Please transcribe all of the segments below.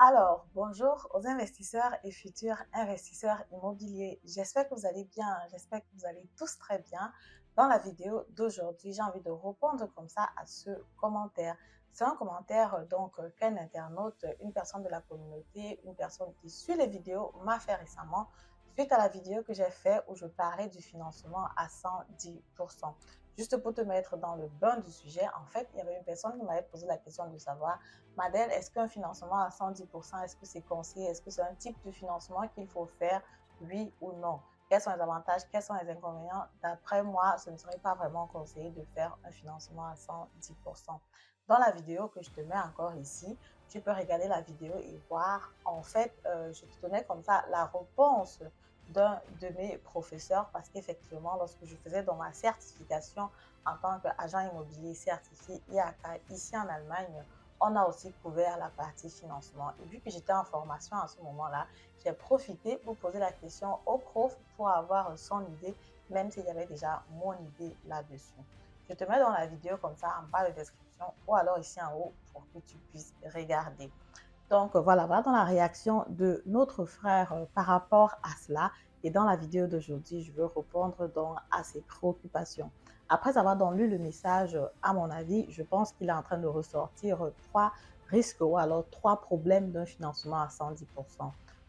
Alors, bonjour aux investisseurs et futurs investisseurs immobiliers. J'espère que vous allez bien, j'espère que vous allez tous très bien. Dans la vidéo d'aujourd'hui, j'ai envie de répondre comme ça à ce commentaire. C'est un commentaire qu'un internaute, une personne de la communauté, une personne qui suit les vidéos m'a fait récemment suite à la vidéo que j'ai faite où je parlais du financement à 110%. Juste pour te mettre dans le bain du sujet, en fait, il y avait une personne qui m'avait posé la question de savoir: Madeleine, est-ce qu'un financement à 110%, est-ce que c'est conseillé? Est-ce que c'est un type de financement qu'il faut faire, oui ou non? Quels sont les avantages? Quels sont les inconvénients? D'après moi, ce ne serait pas vraiment conseillé de faire un financement à 110%. Dans la vidéo que je te mets encore ici, tu peux regarder la vidéo et voir. En fait, je te donnais comme ça la réponse d'un de mes professeurs parce qu'effectivement, lorsque je faisais dans ma certification en tant qu'agent immobilier certifié IACA ici en Allemagne, on a aussi couvert la partie financement. Et vu que j'étais en formation à ce moment-là, j'ai profité pour poser la question au prof pour avoir son idée, même s'il y avait déjà mon idée là-dessus. Je te mets dans la vidéo comme ça en bas de description ou alors ici en haut pour que tu puisses regarder. Donc voilà dans la réaction de notre frère par rapport à cela. Et dans la vidéo d'aujourd'hui, je veux répondre donc à ses préoccupations. Après avoir donc lu le message, à mon avis, je pense qu'il est en train de ressortir trois risques ou alors trois problèmes d'un financement à 110%.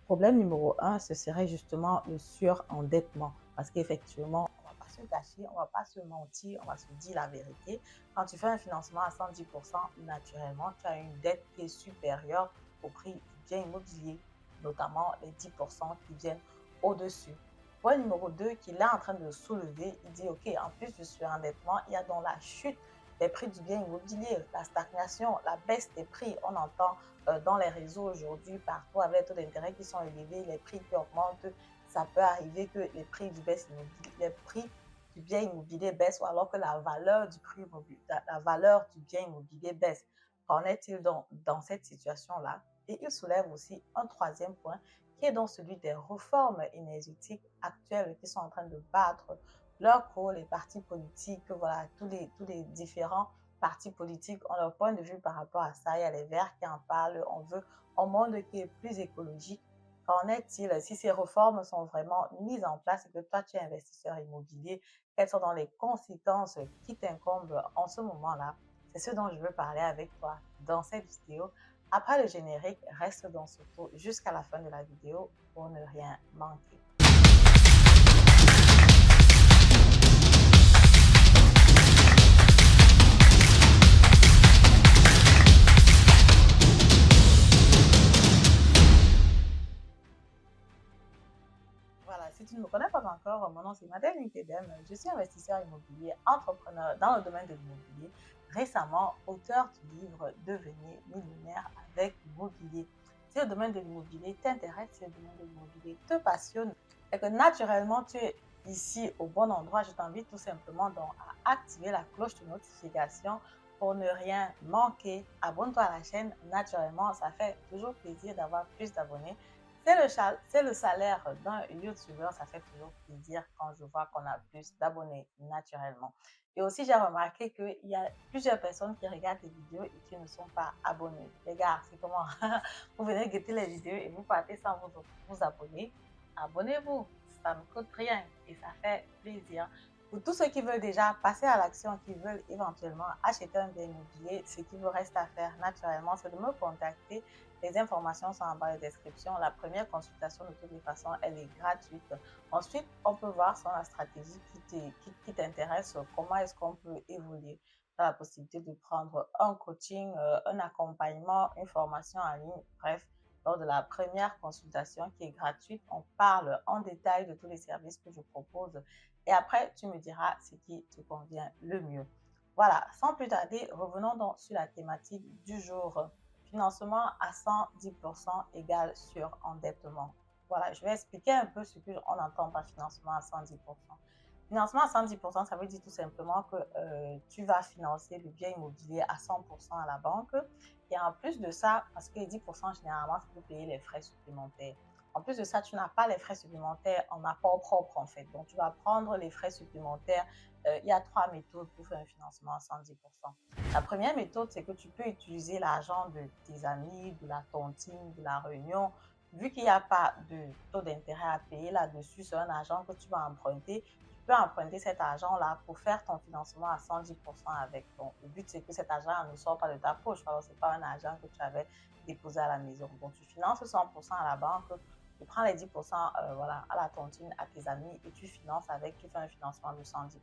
Problème numéro un, ce serait justement le surendettement. Parce qu'effectivement, on ne va pas se cacher, on ne va pas se mentir, on va se dire la vérité. Quand tu fais un financement à 110%, naturellement, tu as une dette qui est supérieure au prix du bien immobilier, notamment les 10% qui viennent au-dessus. Point numéro 2 qu'il est en train de soulever, il dit, OK, en plus du surendettement, il y a donc la chute des prix du bien immobilier, la stagnation, la baisse des prix. On entend dans les réseaux aujourd'hui, partout, avec les taux d'intérêt qui sont élevés, les prix qui augmentent. Ça peut arriver que les prix du bien immobilier baissent, ou alors que la valeur du prix immobilier, la valeur du bien immobilier baisse. Qu'en est-il donc dans cette situation-là? Et il soulève aussi un troisième point qui est donc celui des réformes énergétiques actuelles qui sont en train de battre leur cours. Les partis politiques, voilà, tous les différents partis politiques ont leur point de vue par rapport à ça. Il y a les Verts qui en parlent. On veut un monde qui est plus écologique. Qu'en est-il si ces réformes sont vraiment mises en place et que toi, tu es investisseur immobilier? Quelles sont dans les conséquences qui t'incombent en ce moment-là? C'est ce dont je veux parler avec toi dans cette vidéo. Après le générique, reste dans ce tour jusqu'à la fin de la vidéo pour ne rien manquer. Voilà, si tu ne me connais pas encore, mon nom c'est Madeleine Tedem. Je suis investisseur immobilier, entrepreneur dans le domaine de l'immobilier. Récemment, auteur du livre Devenir millionnaire avec l'immobilier. Si le domaine de l'immobilier t'intéresse, si le domaine de l'immobilier te passionne et que naturellement tu es ici au bon endroit, je t'invite tout simplement donc à activer la cloche de notification pour ne rien manquer. Abonne-toi à la chaîne, naturellement, ça fait toujours plaisir d'avoir plus d'abonnés. C'est le salaire d'un YouTuber, ça fait toujours plaisir quand je vois qu'on a plus d'abonnés naturellement. Et aussi, j'ai remarqué qu'il y a plusieurs personnes qui regardent les vidéos et qui ne sont pas abonnés. Les gars, c'est comment? Vous venez guetter les vidéos et vous partez sans vous abonner. Abonnez-vous, ça ne coûte rien et ça fait plaisir. Pour tous ceux qui veulent déjà passer à l'action, qui veulent éventuellement acheter un bien immobilier, ce qu'il vous reste à faire naturellement, c'est de me contacter. Les informations sont en bas de description. La première consultation, de toutes les façons, elle est gratuite. Ensuite, on peut voir sur la stratégie qui t'intéresse, comment est-ce qu'on peut évoluer. Tu as la possibilité de prendre un coaching, un accompagnement, une formation en ligne. Bref, lors de la première consultation qui est gratuite, on parle en détail de tous les services que je propose. Et après, tu me diras ce qui te convient le mieux. Voilà, sans plus tarder, revenons donc sur la thématique du jour. Financement à 110% égale surendettement. Voilà, je vais expliquer un peu ce qu'on entend par financement à 110%. Financement à 110%, ça veut dire tout simplement que tu vas financer le bien immobilier à 100% à la banque. Et en plus de ça, parce que les 10%, généralement, c'est pour payer les frais supplémentaires. En plus de ça, tu n'as pas les frais supplémentaires en apport propre en fait. Donc, tu vas prendre les frais supplémentaires. Il y a 3 méthodes pour faire un financement à 110%. La première méthode, c'est que tu peux utiliser l'argent de tes amis, de la tontine, de la réunion. Vu qu'il n'y a pas de taux d'intérêt à payer là-dessus, c'est un argent que tu vas emprunter. Tu peux emprunter cet argent-là pour faire ton financement à 110% avec. Donc, le but, c'est que cet argent ne sort pas de ta poche. Alors, ce n'est pas un argent que tu avais déposé à la maison. Donc, tu finances 100% à la banque, tu prends les 10% voilà, à la tontine, à tes amis et tu finances avec, tu fais un financement de 110%.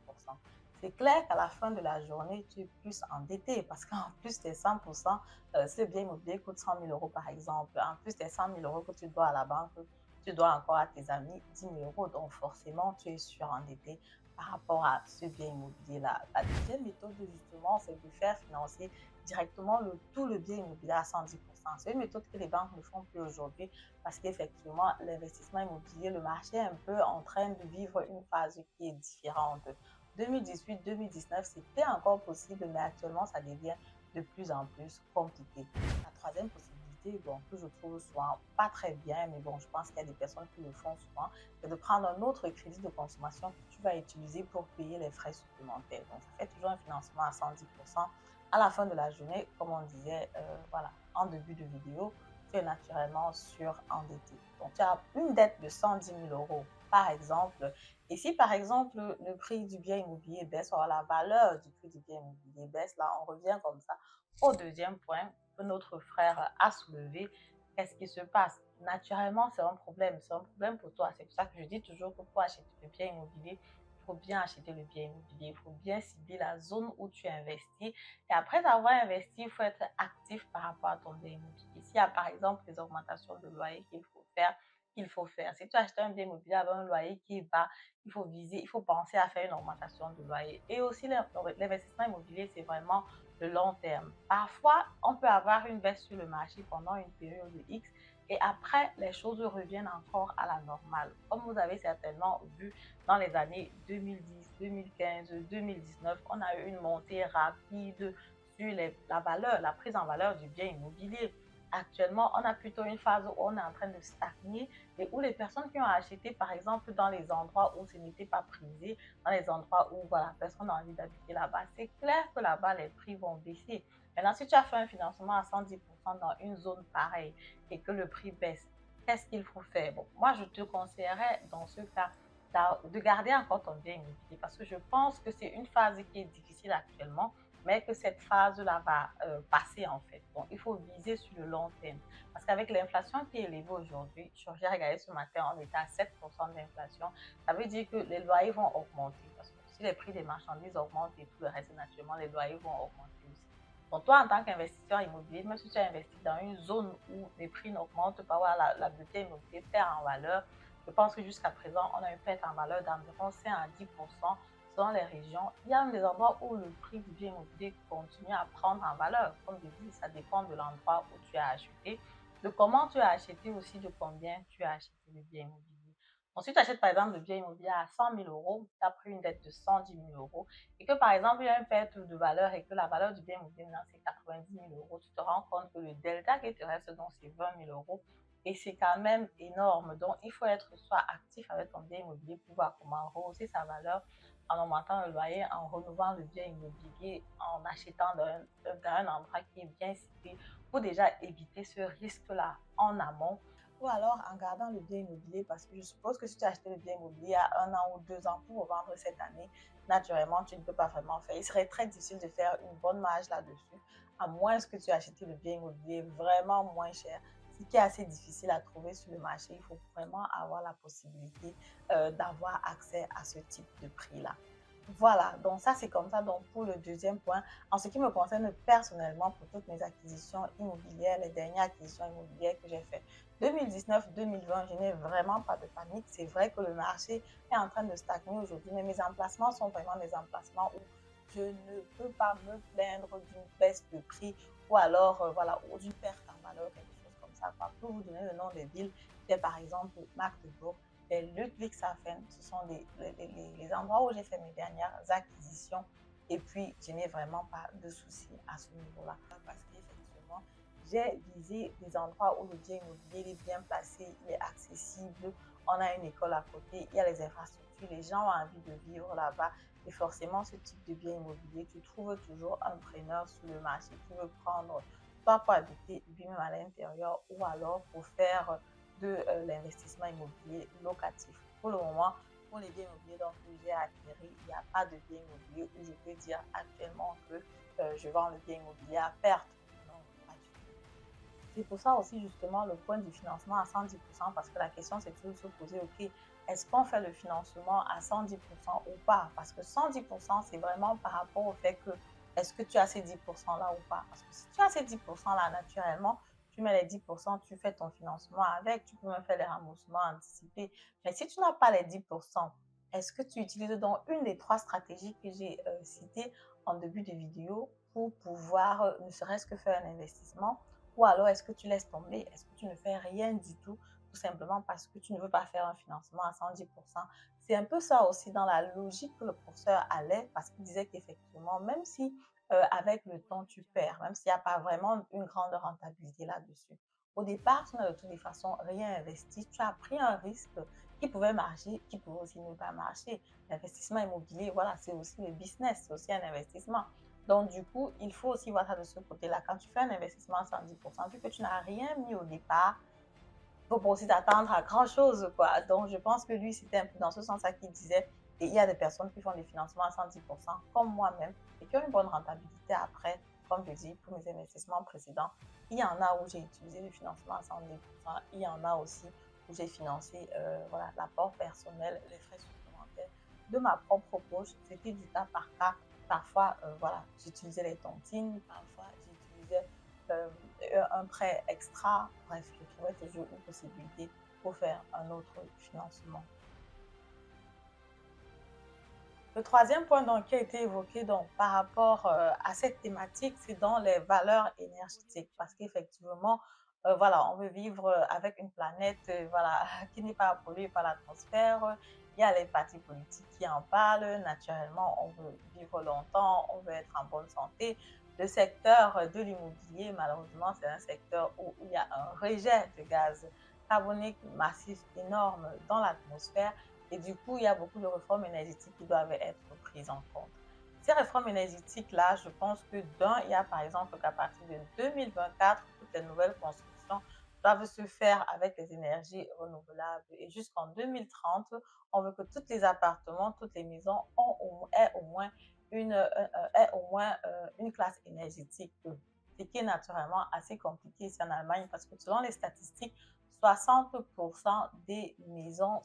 C'est clair qu'à la fin de la journée, tu es plus endetté parce qu'en plus des 100%, ce bien immobilier coûte 100 000 € par exemple. En plus des 100 000 € que tu dois à la banque, tu dois encore à tes amis 10 000 €. Donc forcément, tu es surendetté par rapport à ce bien immobilier-là. La deuxième méthode, justement, c'est de faire financer directement tout le bien immobilier à 110%. C'est une méthode que les banques ne font plus aujourd'hui parce qu'effectivement, l'investissement immobilier, le marché est un peu en train de vivre une phase qui est différente. 2018-2019, c'était encore possible, mais actuellement, ça devient de plus en plus compliqué. La troisième possibilité, bon, que je trouve souvent pas très bien, mais bon, je pense qu'il y a des personnes qui le font souvent, c'est de prendre un autre crédit de consommation que tu vas utiliser pour payer les frais supplémentaires. Donc, ça fait toujours un financement à 110%. À la fin de la journée, comme on disait, voilà, en début de vidéo, tu es naturellement surendetté. Donc, tu as une dette de 110 000 € par exemple. Et si par exemple le prix du bien immobilier baisse, ou la valeur du prix du bien immobilier baisse, là on revient comme ça au deuxième point que notre frère a soulevé. Qu'est-ce qui se passe? Naturellement, c'est un problème pour toi. C'est pour ça que je dis toujours que pour acheter le bien immobilier, il faut bien acheter le bien immobilier, il faut bien cibler la zone où tu investis. Et après avoir investi, il faut être actif par rapport à ton bien immobilier. S'il y a par exemple des augmentations de loyer qu'il faut faire. Si tu achètes un bien immobilier avec un loyer qui est bas, il faut penser à faire une augmentation de loyer. Et aussi, l'investissement immobilier, c'est vraiment le long terme. Parfois, on peut avoir une baisse sur le marché pendant une période X et après, les choses reviennent encore à la normale. Comme vous avez certainement vu dans les années 2010, 2015, 2019, on a eu une montée rapide sur la prise en valeur du bien immobilier. Actuellement, on a plutôt une phase où on est en train de stagner et où les personnes qui ont acheté, par exemple, dans les endroits où ce n'était pas prisé, dans les endroits où voilà, personne n'a envie d'habiter là-bas, c'est clair que là-bas, les prix vont baisser. Maintenant, si tu as fait un financement à 110% dans une zone pareille et que le prix baisse, qu'est-ce qu'il faut faire? Bon, moi, je te conseillerais dans ce cas de garder encore ton bien immobilier parce que je pense que c'est une phase qui est difficile actuellement, mais que cette phase-là va passer en fait. Donc, il faut viser sur le long terme. Parce qu'avec l'inflation qui est élevée aujourd'hui, j'ai regardé ce matin, on était à 7% d'inflation. Ça veut dire que les loyers vont augmenter. Parce que si les prix des marchandises augmentent et tout le reste, naturellement, les loyers vont augmenter aussi. Donc, toi, en tant qu'investisseur immobilier, même si tu as investi dans une zone où les prix n'augmentent pas, voilà, le bien immobilier perd en valeur, je pense que jusqu'à présent, on a une perte en valeur d'environ 5 à 10% selon les régions. Il y a des endroits où le prix du bien immobilier continue à prendre en valeur. Comme je dis, ça dépend de l'endroit où tu as acheté, de comment tu as acheté aussi, de combien tu as acheté le bien immobilier. Ensuite, tu achètes par exemple le bien immobilier à 100 000 €, tu as pris une dette de 110 000 € et que par exemple, il y a une perte de valeur et que la valeur du bien immobilier maintenant c'est 90 000 €, tu te rends compte que le delta qui te reste, donc c'est 20 000 € et c'est quand même énorme. Donc, il faut être soit actif avec ton bien immobilier pour voir comment rehausser sa valeur en augmentant le loyer, en renouvelant le bien immobilier, en achetant dans un endroit qui est bien situé pour déjà éviter ce risque-là en amont. Ou alors en gardant le bien immobilier parce que je suppose que si tu as acheté le bien immobilier à 1 an ou 2 ans pour revendre cette année, naturellement, tu ne peux pas vraiment faire. Il serait très difficile de faire une bonne marge là-dessus, à moins que tu aies acheté le bien immobilier vraiment moins cher. Ce qui est assez difficile à trouver sur le marché, il faut vraiment avoir la possibilité d'avoir accès à ce type de prix-là. Voilà, donc ça c'est comme ça donc pour le deuxième point. En ce qui me concerne personnellement, pour toutes mes acquisitions immobilières, les dernières acquisitions immobilières que j'ai faites, 2019-2020, je n'ai vraiment pas de panique. C'est vrai que le marché est en train de stagner aujourd'hui, mais mes emplacements sont vraiment des emplacements où je ne peux pas me plaindre d'une baisse de prix ou alors voilà, ou d'une perte en valeur, quelque chose comme ça. Pour vous donner le nom des villes, c'est par exemple Magdebourg, Ludwigshafen, ce sont les endroits où j'ai fait mes dernières acquisitions et puis je n'ai vraiment pas de soucis à ce niveau-là parce qu'effectivement j'ai visé des endroits où le bien immobilier il est bien placé, il est accessible, on a une école à côté, il y a les infrastructures, les gens ont envie de vivre là-bas. Et forcément, ce type de bien immobilier, tu trouves toujours un preneur sur le marché qui veut prendre, soit pour habiter lui-même à l'intérieur ou alors pour faire de l'investissement immobilier locatif. Pour le moment, pour les biens immobiliers donc, que j'ai acquéris, il n'y a pas de bien immobilier où je peux dire actuellement que je vends le bien immobilier à perte. Non, pas du tout. C'est pour ça aussi justement le point du financement à 110% parce que la question c'est toujours de se poser, ok, est-ce qu'on fait le financement à 110% ou pas? Parce que 110% c'est vraiment par rapport au fait que est-ce que tu as ces 10% là ou pas? Parce que si tu as ces 10% là naturellement, tu mets les 10%, tu fais ton financement avec, tu peux même faire les remboursements anticipés. Mais si tu n'as pas les 10%, est-ce que tu utilises donc une des trois stratégies que j'ai citées en début de vidéo pour pouvoir ne serait-ce que faire un investissement? Ou alors, est-ce que tu laisses tomber? Est-ce que tu ne fais rien du tout, tout simplement parce que tu ne veux pas faire un financement à 110%? C'est un peu ça aussi dans la logique que le professeur allait, parce qu'il disait qu'effectivement, même si avec le temps tu perds, même s'il n'y a pas vraiment une grande rentabilité là-dessus, au départ, tu n'as de toutes les façons rien investi, tu as pris un risque qui pouvait marcher, qui pouvait aussi ne pas marcher. L'investissement immobilier, voilà, c'est aussi le business, c'est aussi un investissement. Donc, du coup, il faut aussi voir ça de ce côté-là. Quand tu fais un investissement à 110%, vu que tu n'as rien mis au départ, il faut pas aussi t'attendre à grand-chose, quoi. Donc, je pense que lui, c'était un peu dans ce sens-là qu'il disait. Et il y a des personnes qui font des financements à 110%, comme moi-même, et qui ont une bonne rentabilité après, comme je dis, pour mes investissements précédents. Il y en a où j'ai utilisé le financement à 110%. Il y en a aussi où j'ai financé voilà, l'apport personnel, les frais supplémentaires de ma propre poche. C'était du cas par cas. Parfois, voilà, j'utilisais les tontines, parfois, j'utilisais euh, un prêt extra. Bref, je trouvais toujours une possibilité pour faire un autre financement. Le troisième point donc, qui a été évoqué donc, par rapport à cette thématique, c'est dans les valeurs énergétiques. Parce qu'effectivement, voilà, on veut vivre avec une planète voilà, qui n'est pas polluée par l'atmosphère. Il y a les partis politiques qui en parlent. Naturellement, on veut vivre longtemps, on veut être en bonne santé. Le secteur de l'immobilier, malheureusement, c'est un secteur où il y a un rejet de gaz carbonique massif énorme dans l'atmosphère. Et du coup, il y a beaucoup de réformes énergétiques qui doivent être prises en compte. Ces réformes énergétiques-là, je pense que d'un, il y a par exemple qu'à partir de 2024, toutes les nouvelles constructions doivent se faire avec les énergies renouvelables. Et jusqu'en 2030, on veut que tous les appartements, toutes les maisons aient au moins une classe énergétique E. Ce qui est naturellement assez compliqué ici en Allemagne parce que selon les statistiques, 60% des maisons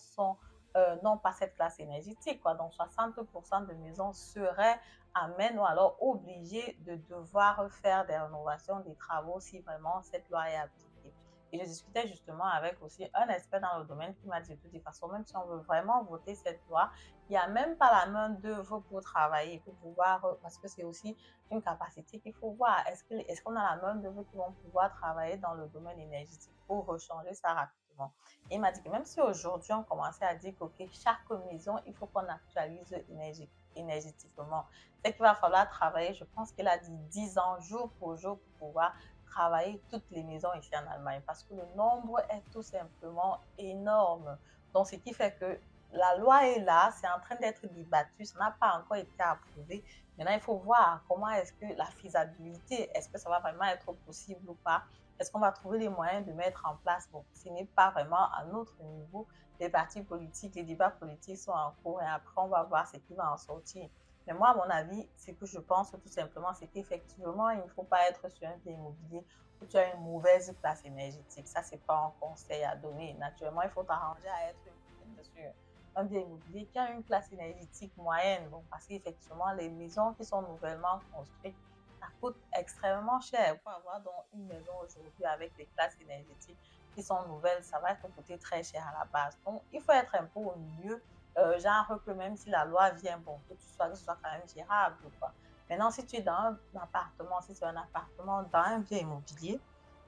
n'ont pas cette classe énergétique, quoi. Donc, 60% de maisons seraient amènes ou alors obligées de devoir faire des rénovations, des travaux si vraiment cette loi est appliquée. Et je discutais justement avec aussi un expert dans le domaine qui m'a dit de toute façon, même si on veut vraiment voter cette loi, il n'y a même pas la main d'œuvre pour travailler, pour pouvoir, parce que c'est aussi une capacité qu'il faut voir. Est-ce qu'on a la main d'œuvre qui vont pouvoir travailler dans le domaine énergétique pour rechanger ça rapidement? Et il m'a dit que même si aujourd'hui on commençait à dire que chaque maison, il faut qu'on actualise énergétiquement, c'est qu'il va falloir travailler, je pense qu'il a dit 10 ans, jour pour jour, pour pouvoir travailler toutes les maisons ici en Allemagne parce que le nombre est tout simplement énorme. Donc, ce qui fait que la loi est là, c'est en train d'être débattu, ça n'a pas encore été approuvé. Maintenant, il faut voir comment est-ce que la faisabilité, est-ce que ça va vraiment être possible ou pas? Est-ce qu'on va trouver les moyens de mettre en place? Bon, ce n'est pas vraiment à notre niveau. Les partis politiques, les débats politiques sont en cours et après, on va voir ce qui va en sortir. Mais moi, à mon avis, ce que je pense tout simplement, c'est qu'effectivement, il ne faut pas être sur un bien immobilier où tu as une mauvaise place énergétique. Ça, ce n'est pas un conseil à donner. Naturellement, il faut t'arranger à être sur un bien immobilier qui a une classe énergétique moyenne. Bon, parce qu'effectivement, les maisons qui sont nouvellement construites, ça coûte extrêmement cher. Pour avoir donc une maison aujourd'hui avec des classes énergétiques qui sont nouvelles, ça va te coûter très cher à la base. Donc, il faut être un peu au milieu, genre que même si la loi vient, bon, que ce soit quand même gérable, quoi. Maintenant, si tu es dans un appartement, si c'est un appartement dans un bien immobilier,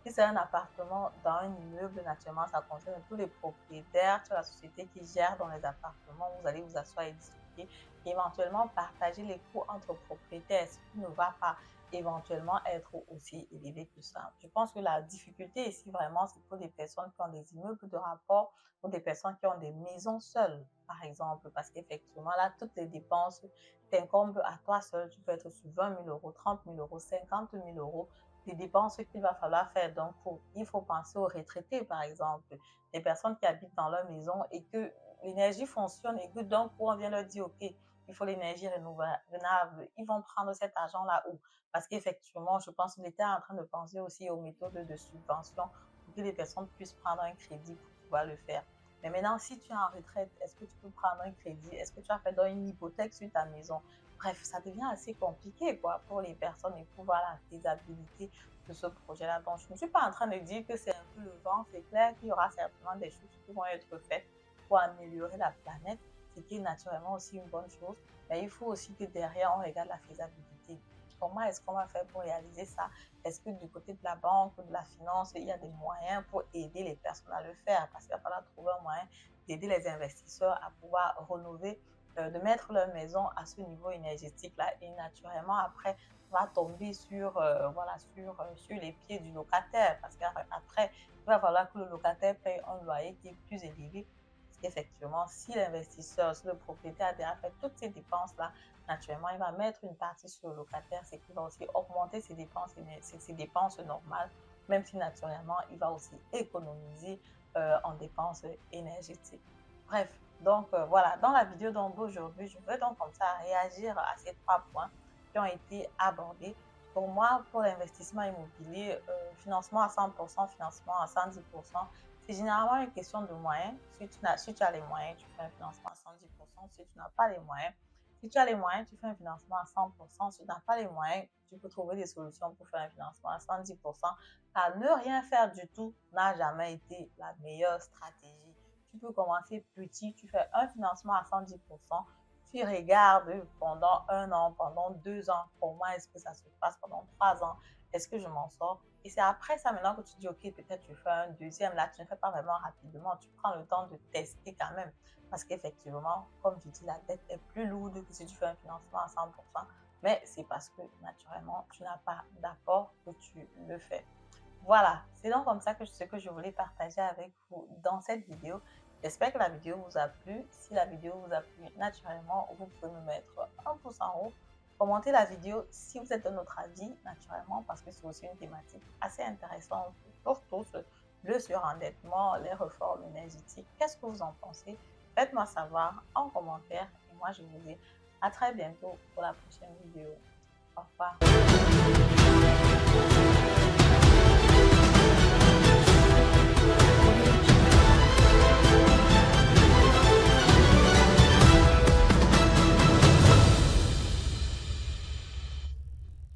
si c'est un appartement dans un immeuble, naturellement, ça concerne tous les propriétaires, toute la société qui gère dans les appartements. Vous allez vous asseoir et discuter et éventuellement partager les coûts entre propriétaires, ce qui ne va pas. éventuellement être aussi élevé que ça. Je pense que la difficulté ici vraiment, c'est pour des personnes qui ont des immeubles de rapport ou des personnes qui ont des maisons seules, par exemple, parce qu'effectivement, là, toutes les dépenses t'incombent à toi seul. Tu peux être sur 20 000 euros, 30 000 euros, 50 000 euros, des dépenses qu'il va falloir faire. Donc, il faut penser aux retraités, par exemple, des personnes qui habitent dans leur maison et que l'énergie fonctionne et que d'un coup, on vient leur dire, OK, il faut l'énergie renouvelable. Ils vont prendre cet argent-là où? Parce qu'effectivement, je pense que l'État est en train de penser aussi aux méthodes de subvention pour que les personnes puissent prendre un crédit pour pouvoir le faire. Mais maintenant, si tu es en retraite, est-ce que tu peux prendre un crédit? Est-ce que tu as fait dans une hypothèque sur ta maison? Bref, ça devient assez compliqué quoi, pour les personnes et pour voir la faisabilité de ce projet-là. Donc, je ne suis pas en train de dire que c'est un peu le vent. C'est clair qu'il y aura certainement des choses qui vont être faites pour améliorer la planète, ce qui est naturellement aussi une bonne chose. Mais il faut aussi que derrière, on regarde la faisabilité. Comment est-ce qu'on va faire pour réaliser ça? Est-ce que du côté de la banque ou de la finance, il y a des moyens pour aider les personnes à le faire? Parce qu'il va falloir trouver un moyen d'aider les investisseurs à pouvoir rénover, de mettre leur maison à ce niveau énergétique-là. Et naturellement, après, on va tomber sur, voilà, sur les pieds du locataire. Parce qu'après, il va falloir que le locataire paye un loyer qui est plus élevé. Parce qu'effectivement, si l'investisseur, si le propriétaire a déjà fait toutes ces dépenses-là, naturellement, il va mettre une partie sur le locataire, c'est qu'il va aussi augmenter ses dépenses normales, même si naturellement, il va aussi économiser en dépenses énergétiques. Bref, donc voilà, dans la vidéo d'aujourd'hui, je veux donc comme ça réagir à ces 3 points qui ont été abordés. Pour moi, pour l'investissement immobilier, financement à 100%, financement à 110%, c'est généralement une question de moyens. Si tu as les moyens, tu fais un financement à 110%. Si tu n'as pas les moyens, si tu as les moyens, tu fais un financement à 100%. Si tu n'as pas les moyens, tu peux trouver des solutions pour faire un financement à 110%. Car ne rien faire du tout n'a jamais été la meilleure stratégie. Tu peux commencer petit, tu fais un financement à 110%. Tu regardes pendant 1 an, pendant 2 ans, comment est-ce que ça se passe pendant 3 ans. Est-ce que je m'en sors? Et c'est après ça maintenant que tu dis, OK, peut-être tu fais un deuxième. Là, tu ne fais pas vraiment rapidement. Tu prends le temps de tester quand même. Parce qu'effectivement, comme tu dis, la dette est plus lourde que si tu fais un financement à 100%. Mais c'est parce que naturellement, tu n'as pas d'apport que tu le fais. Voilà, c'est donc comme ça que ce que je voulais partager avec vous dans cette vidéo. J'espère que la vidéo vous a plu. Si la vidéo vous a plu, naturellement, vous pouvez me mettre un pouce en haut. Commentez la vidéo si vous êtes de notre avis, naturellement, parce que c'est aussi une thématique assez intéressante pour tous. Le surendettement, les réformes énergétiques. Qu'est-ce que vous en pensez? Faites-moi savoir en commentaire. Et moi, je vous dis à très bientôt pour la prochaine vidéo. Au revoir.